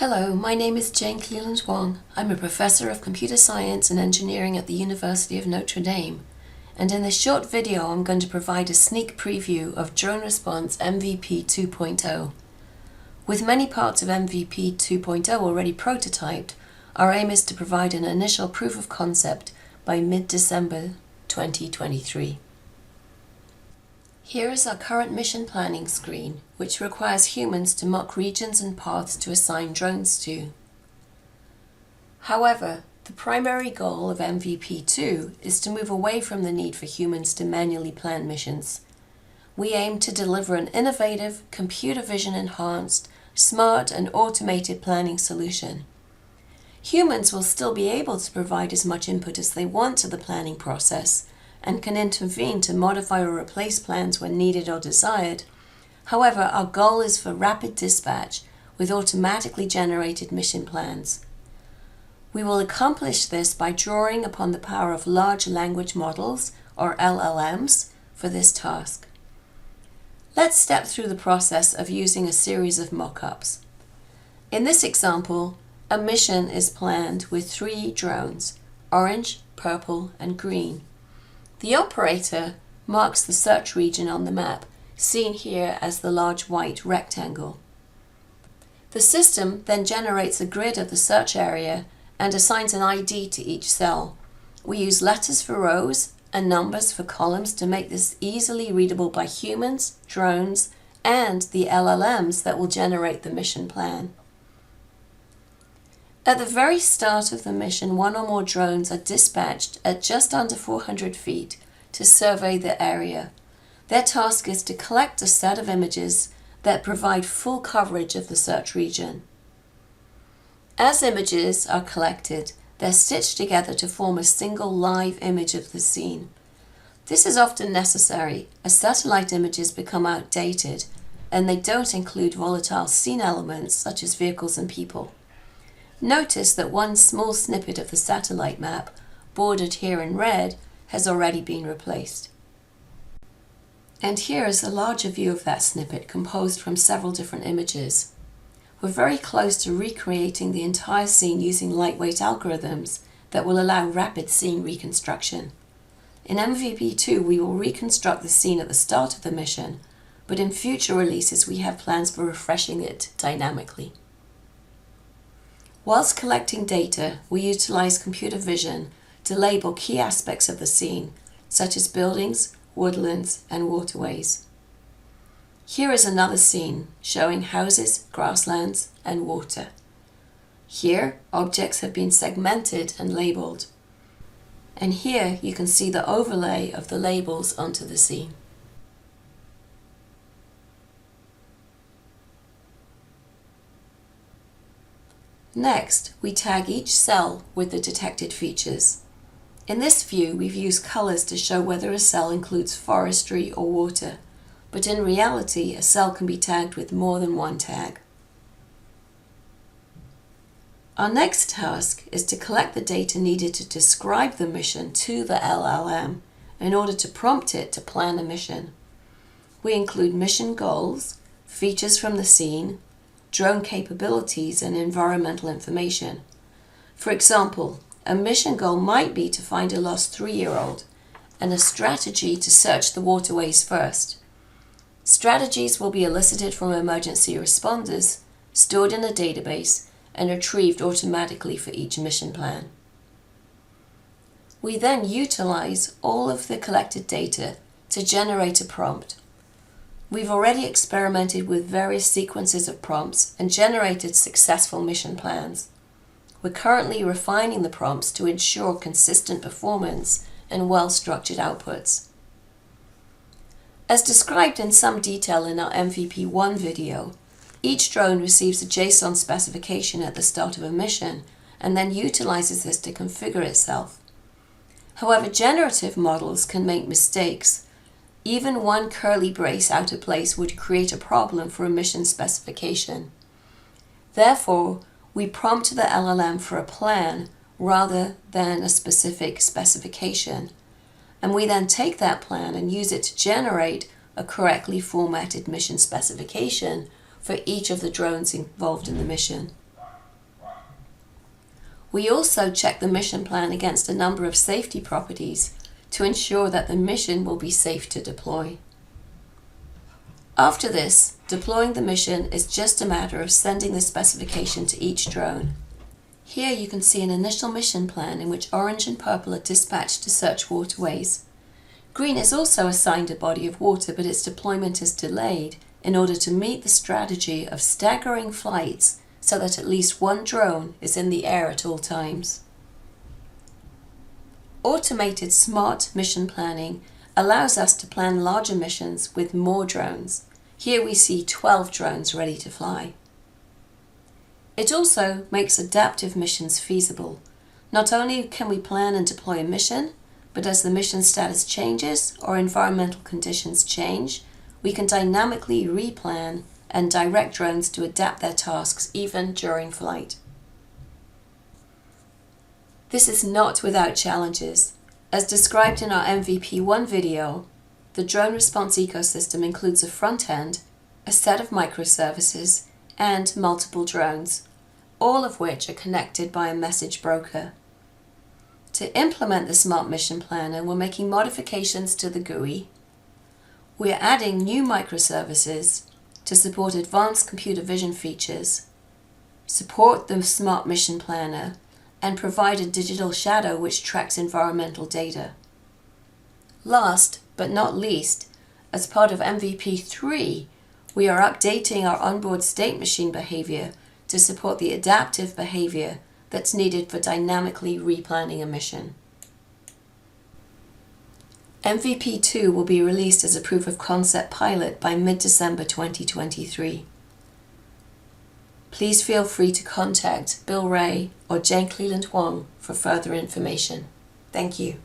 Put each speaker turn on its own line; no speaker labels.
Hello, my name is Jane Cleland Wong. I'm a professor of computer science and engineering at the University of Notre Dame. And in this short video, I'm going to provide a sneak preview of Drone Response MVP 2.0. With many parts of MVP 2.0 already prototyped, our aim is to provide an initial proof of concept by mid-December 2023. Here is our current mission planning screen, which requires humans to mark regions and paths to assign drones to. However, the primary goal of MVP2 is to move away from the need for humans to manually plan missions. We aim to deliver an innovative, computer vision enhanced, smart and automated planning solution. Humans will still be able to provide as much input as they want to the planning process, and can intervene to modify or replace plans when needed or desired. However, our goal is for rapid dispatch with automatically generated mission plans. We will accomplish this by drawing upon the power of large language models, or LLMs, for this task. Let's step through the process of using a series of mock-ups. In this example, a mission is planned with 3 drones, orange, purple, and green. The operator marks the search region on the map, seen here as the large white rectangle. The system then generates a grid of the search area and assigns an ID to each cell. We use letters for rows and numbers for columns to make this easily readable by humans, drones, and the LLMs that will generate the mission plan. At the very start of the mission, 1 or more drones are dispatched at just under 400 feet to survey the area. Their task is to collect a set of images that provide full coverage of the search region. As images are collected, they're stitched together to form a single live image of the scene. This is often necessary as satellite images become outdated and they don't include volatile scene elements such as vehicles and people. Notice that one small snippet of the satellite map, bordered here in red, has already been replaced. And here is a larger view of that snippet composed from several different images. We're very close to recreating the entire scene using lightweight algorithms that will allow rapid scene reconstruction. In MVP2, we will reconstruct the scene at the start of the mission, but in future releases we have plans for refreshing it dynamically. Whilst collecting data, we utilize computer vision to label key aspects of the scene, such as buildings, woodlands, and waterways. Here is another scene showing houses, grasslands, and water. Here, objects have been segmented and labeled. And here you can see the overlay of the labels onto the scene. Next, we tag each cell with the detected features. In this view, we've used colors to show whether a cell includes forestry or water, but in reality, a cell can be tagged with more than one tag. Our next task is to collect the data needed to describe the mission to the LLM in order to prompt it to plan a mission. We include mission goals, features from the scene, drone capabilities, and environmental information. For example, a mission goal might be to find a lost 3-year-old, and a strategy to search the waterways first. Strategies will be elicited from emergency responders, stored in a database, and retrieved automatically for each mission plan. We then utilize all of the collected data to generate a prompt. We've already experimented with various sequences of prompts and generated successful mission plans. We're currently refining the prompts to ensure consistent performance and well-structured outputs. As described in some detail in our MVP1 video, each drone receives a JSON specification at the start of a mission and then utilizes this to configure itself. However, generative models can make mistakes. Even one curly brace out of place would create a problem for a mission specification. Therefore, we prompt the LLM for a plan rather than a specific specification, and we then take that plan and use it to generate a correctly formatted mission specification for each of the drones involved in the mission. We also check the mission plan against a number of safety properties to ensure that the mission will be safe to deploy. After this, deploying the mission is just a matter of sending the specification to each drone. Here you can see an initial mission plan in which orange and purple are dispatched to search waterways. Green is also assigned a body of water, but its deployment is delayed in order to meet the strategy of staggering flights so that at least one drone is in the air at all times. Automated smart mission planning allows us to plan larger missions with more drones. Here we see 12 drones ready to fly. It also makes adaptive missions feasible. Not only can we plan and deploy a mission, but as the mission status changes or environmental conditions change, we can dynamically replan and direct drones to adapt their tasks even during flight. This is not without challenges. As described in our MVP1 video, the drone response ecosystem includes a front end, a set of microservices, and multiple drones, all of which are connected by a message broker. To implement the Smart Mission Planner, we're making modifications to the GUI. We're adding new microservices to support advanced computer vision features, support the Smart Mission Planner, and provide a digital shadow which tracks environmental data. Last but not least, as part of MVP3, we are updating our onboard state machine behavior to support the adaptive behavior that's needed for dynamically replanning a mission. MVP2 will be released as a proof of concept pilot by mid-December 2023. Please feel free to contact Bill Ray or Jane Cleland Wong for further information. Thank you.